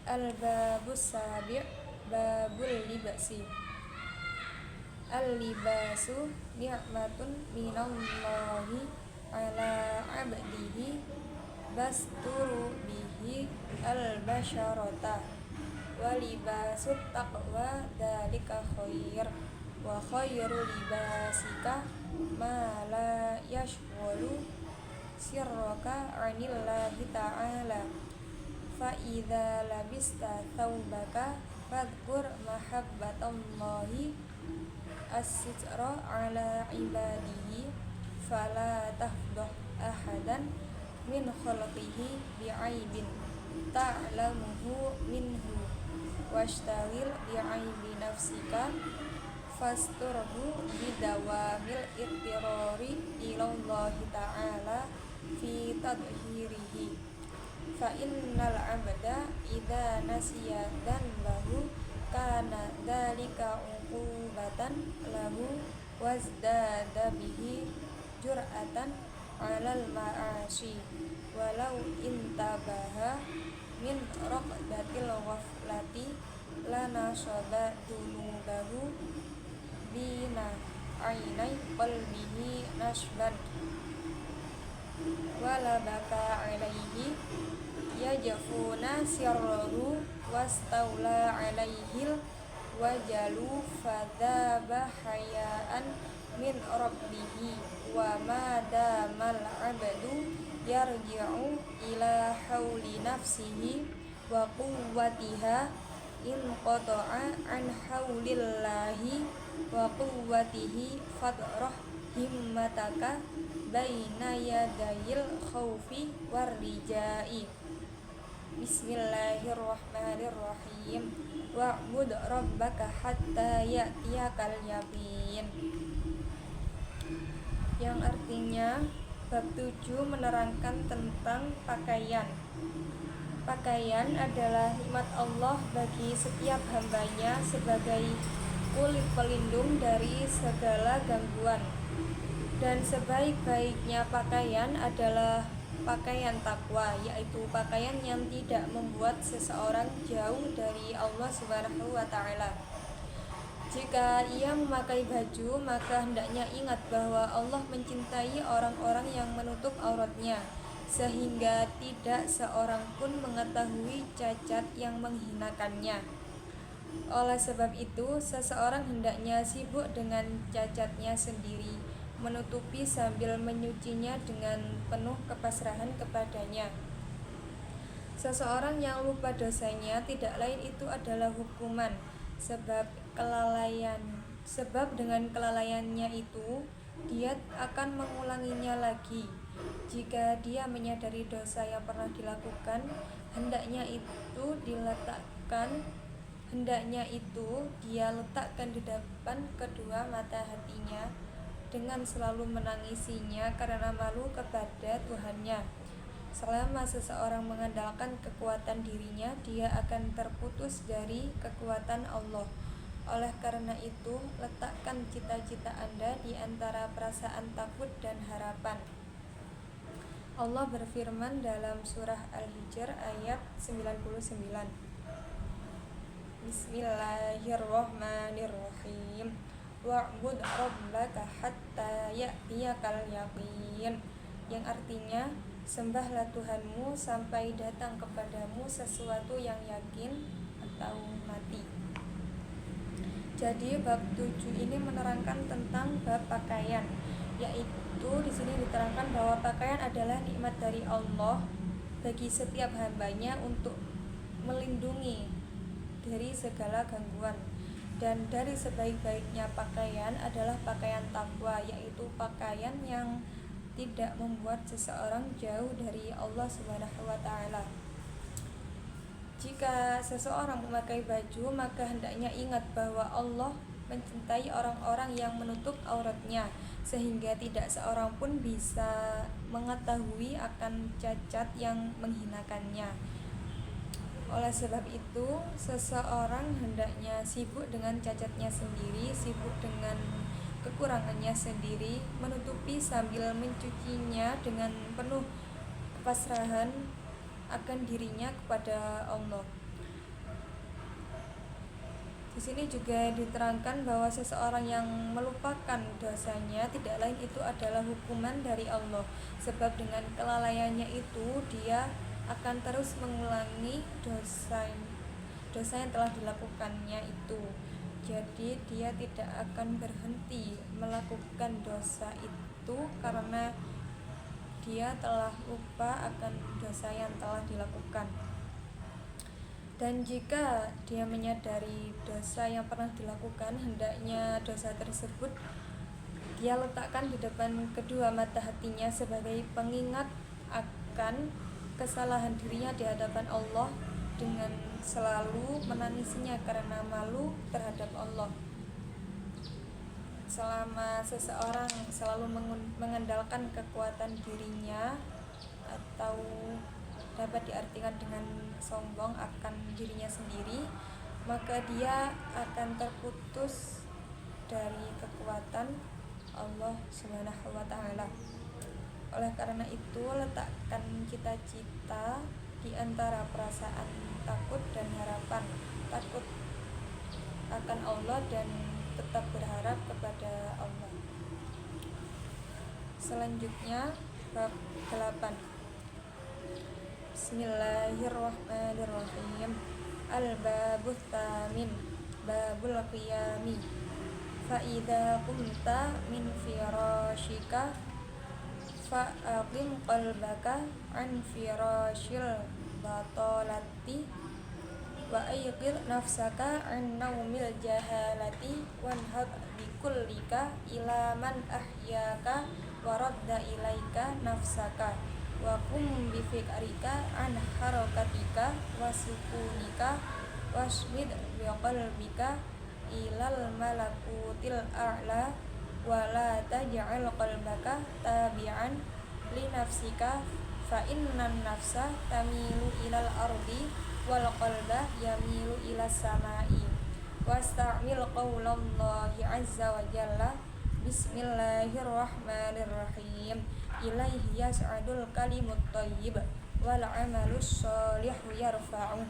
al-babus sabi' babul libasi. Al-libasu ni'matun minallahi ala 'abdihi basturu bihi al-basyarata wa libasut taqwa dzalika khair wa khairu libasika ma la yashghulu sirraka 'anillahi ta'ala fa idza labista thawbaka fadhkur mahabbatallahi as-sitra 'ala ibadihi fala tafdah ahadan min khalqihi bi'aibin ta'lamuhu minhu washtawil bi'aibi nafsika fasturhu bidawamil ittirari ilallahi ta'ala fi tadhhirihi fa innal 'abda idza nasiya dhanbahu kana dzalika 'uqubatan lahu wazdada bihi jur'atan 'alal ma'asi walau intabaha min raqdatil ghaflati lana saba dunubahu bina ainai qalbihi nasban wala baka alaihi yajafuna sirruhu wastaula alaihil wajalu fadaba hayaan min rabbihi wa ma damal abdu yarji'u ila hauli nafsihi wa quwwatiha in qata'a an haulillahi wa quwwatihi fadrah himmataka baina yadayil khaufi warrijai. Bismillahirrahmanirrahim. Wa'bud rabbaka hatta ya'tiyakal yaqin. Yang artinya bab 7 menerangkan tentang pakaian. Pakaian adalah nikmat Allah bagi setiap hambanya sebagai kulit pelindung dari segala gangguan. Dan sebaik-baiknya pakaian adalah pakaian takwa, yaitu pakaian yang tidak membuat seseorang jauh dari Allah Subhanahu wa ta'ala. Jika ia memakai baju, maka hendaknya ingat bahwa Allah mencintai orang-orang yang menutup auratnya, sehingga tidak seorang pun mengetahui cacat yang menghinakannya. Oleh sebab itu, seseorang hendaknya sibuk dengan cacatnya sendiri, menutupi sambil menyucinya dengan penuh kepasrahan kepadanya. Seseorang yang lupa dosanya tidak lain itu adalah hukuman sebab dengan kelalaiannya itu dia akan mengulanginya lagi. Jika dia menyadari dosa yang pernah dilakukan, hendaknya itu dia letakkan di depan kedua mata hatinya dengan selalu menangisinya karena malu kepada Tuhannya. Selama seseorang mengandalkan kekuatan dirinya, dia akan terputus dari kekuatan Allah. Oleh karena itu, letakkan cita-cita Anda di antara perasaan takut dan harapan. Allah berfirman dalam surah Al-Hijr ayat 99. Bismillahirrahmanirrahim. Wa'bud rabbaka hatta ya'tiyakal yaqin. Yang artinya, sembahlah Tuhanmu sampai datang kepadamu sesuatu yang yakin atau mati. Jadi bab 7 ini menerangkan tentang bab pakaian, yaitu di sini diterangkan bahwa pakaian adalah nikmat dari Allah bagi setiap hambanya untuk melindungi dari segala gangguan. Dan dari sebaik-baiknya pakaian adalah pakaian takwa, yaitu pakaian yang tidak membuat seseorang jauh dari Allah Subhanahu wa taala. Jika seseorang memakai baju, maka hendaknya ingat bahwa Allah mencintai orang-orang yang menutup auratnya, sehingga tidak seorang pun bisa mengetahui akan cacat yang menghinakannya. Oleh sebab itu, seseorang hendaknya sibuk dengan cacatnya sendiri, sibuk dengan kekurangannya sendiri, menutupi sambil mencucinya dengan penuh kepasrahan akan dirinya kepada Allah. Di sini juga diterangkan bahwa seseorang yang melupakan dosanya tidak lain itu adalah hukuman dari Allah, sebab dengan kelalaiannya itu dia akan terus mengulangi dosa yang telah dilakukannya itu. Jadi dia tidak akan berhenti melakukan dosa itu karena dia telah lupa akan dosa yang telah dilakukan. Dan jika dia menyadari dosa yang pernah dilakukan, hendaknya dosa tersebut dia letakkan di depan kedua mata hatinya sebagai pengingat akan kesalahan dirinya di hadapan Allah, dengan selalu menangisinya karena malu terhadap Allah. Selama seseorang selalu mengandalkan kekuatan dirinya, atau dapat diartikan dengan sombong akan dirinya sendiri, maka dia akan terputus dari kekuatan Allah Subhanahu wa taala. Oleh karena itu, letakkan cita-cita di antara perasaan takut dan harapan. Takut akan Allah dan tetap berharap kepada Allah. Selanjutnya bab 8. Bismillahirrahmanirrahim. Al-babut tamin, babul qiyami. Fa idza qumta min firashika fa'aqim qalbaka an firashil batalati wa ayqir nafsaka an naumil jahalati wanhad bikullika ila man ahyaka wa radda ilaika nafsaka wa kum bifikrika an harakatika wa sukunika wasmid biqalbika ilal malakutil a'la wala taj'al qalbaka tabi'an li nafsika fa innan nafsa tamilu ilal ardi wal qalba yamilu ilas samai. Wasta'mil qaulallahi azza wa jalla. Bismillahirrahmanirrahim. Ilaihi yas'adul kalimut thayyib wal 'amalus sholihu yarfa'u.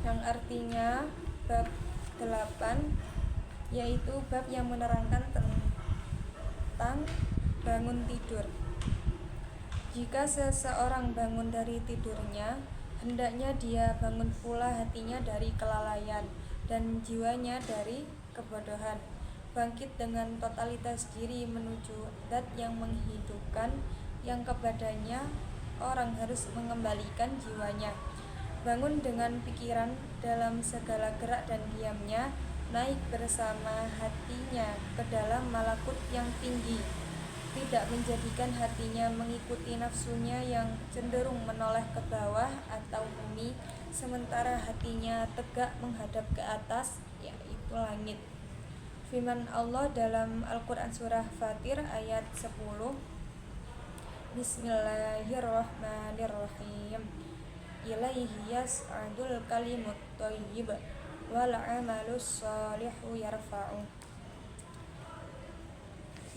Yang artinya bab 8, yaitu bab yang menerangkan tentang bangun tidur. Jika seseorang bangun dari tidurnya, hendaknya dia bangun pula hatinya dari kelalaian dan jiwanya dari kebodohan, bangkit dengan totalitas diri menuju zat yang menghidupkan, yang kepadanya orang harus mengembalikan jiwanya. Bangun dengan pikiran dalam segala gerak dan diamnya, naik bersama hatinya ke dalam malakut yang tinggi, tidak menjadikan hatinya mengikuti nafsunya yang cenderung menoleh ke bawah atau bumi, sementara hatinya tegak menghadap ke atas, yaitu langit. Firman Allah dalam Al-Quran Surah Fatir ayat 10, Bismillahirrahmanirrahim. Ilaihi yas'adul kalimut thayyib wal amalus shalihu yarfa'u.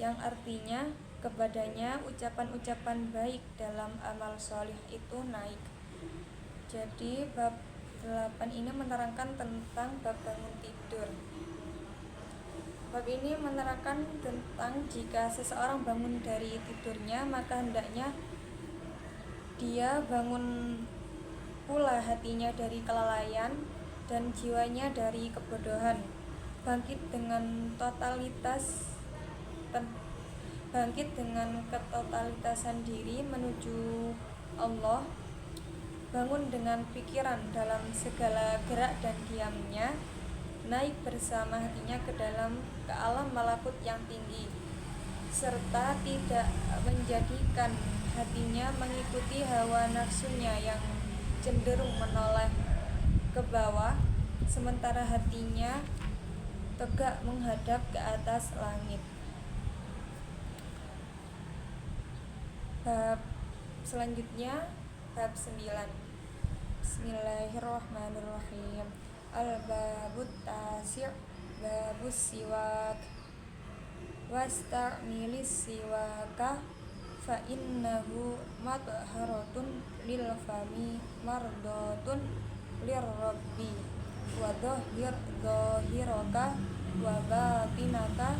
Yang artinya, kepadanya ucapan-ucapan baik dalam amal sholih itu naik. Jadi bab 8 ini menerangkan tentang bab bangun tidur. Bab ini menerangkan tentang jika seseorang bangun dari tidurnya, maka hendaknya dia bangun pula hatinya dari kelalaian dan jiwanya dari kebodohan, bangkit dengan ketotalitasan diri menuju Allah, bangun dengan pikiran dalam segala gerak dan diamnya, naik bersama hatinya ke alam malakut yang tinggi, serta tidak menjadikan hatinya mengikuti hawa nafsunya yang cenderung menoleh ke bawah, sementara hatinya tegak menghadap ke atas langit. Bab selanjutnya, bab 9. Bismillahirrahmanirrahim. Al-babut tasi', babus siwak. Wasta'milis siwaka fa innahu matharatun lil fami mardatun lirrabbi wa dhahiraka wa batinaka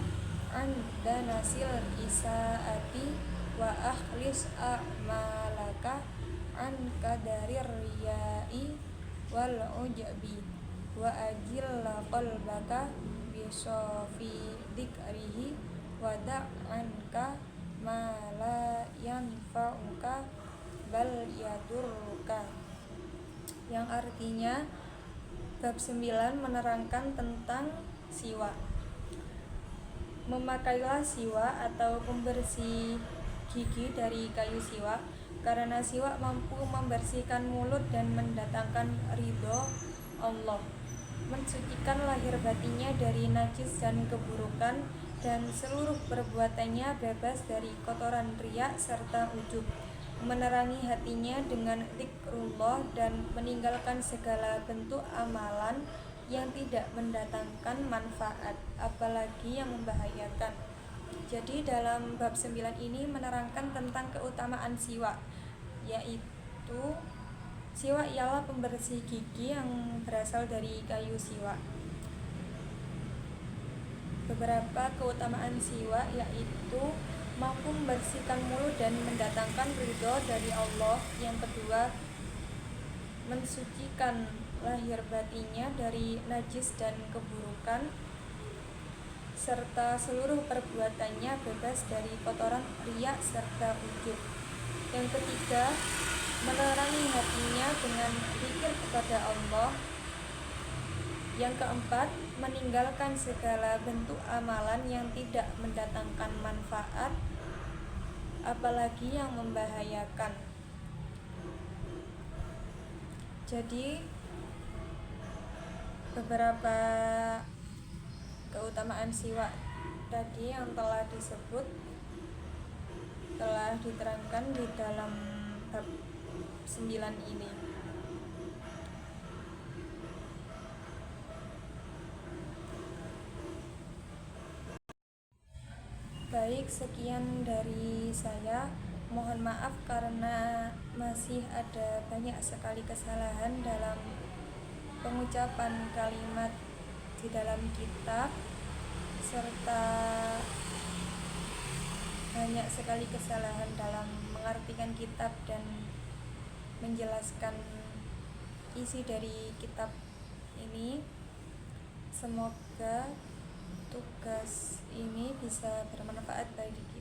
an danasil isaati wa akhlis a'malaka an kadarir riyai wal ujabi wa ajilla qalbaka bisofi dikrihi wa da'anka ma la yanfa'uka bal yadurruka. Yang artinya, bab 9 menerangkan tentang siwak. Memakailah siwak atau pembersih gigi dari kayu siwak, karena siwak mampu membersihkan mulut dan mendatangkan ridho Allah, mensucikan lahir batinnya dari najis dan keburukan, dan seluruh perbuatannya bebas dari kotoran riya serta ujub, menerangi hatinya dengan zikrullah dan meninggalkan segala bentuk amalan yang tidak mendatangkan manfaat, apalagi yang membahayakan. Jadi dalam bab 9 ini menerangkan tentang keutamaan siwak, yaitu siwak ialah pembersih gigi yang berasal dari kayu siwak. Beberapa keutamaan siwak yaitu mampu membersihkan mulut dan mendatangkan ridho dari Allah. Yang kedua, mensucikan lahir batinnya dari najis dan keburukan, serta seluruh perbuatannya bebas dari kotoran riya serta ujub. Yang ketiga, menerangi hatinya dengan zikir kepada Allah. Yang keempat, meninggalkan segala bentuk amalan yang tidak mendatangkan manfaat, apalagi yang membahayakan. Jadi beberapa keutamaan siwak tadi yang telah disebut telah diterangkan di dalam bab 9 ini. Baik, sekian dari saya. Mohon maaf karena masih ada banyak sekali kesalahan dalam pengucapan kalimat di dalam kitab, serta banyak sekali kesalahan dalam mengartikan kitab dan menjelaskan isi dari kitab ini. Semoga tugas ini bisa bermanfaat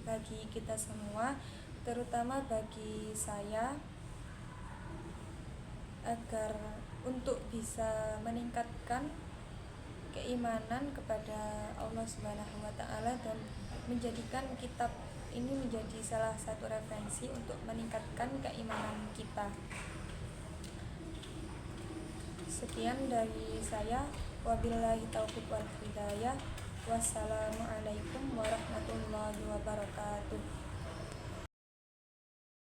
bagi kita semua, terutama bagi saya. agar untuk bisa meningkatkan keimanan kepada Allah Subhanahu wa taala dan menjadikan kitab ini menjadi salah satu referensi untuk meningkatkan keimanan kita. Sekian dari saya, wabillahi taufiq wal hidayah. Wassalamualaikum warahmatullahi wabarakatuh.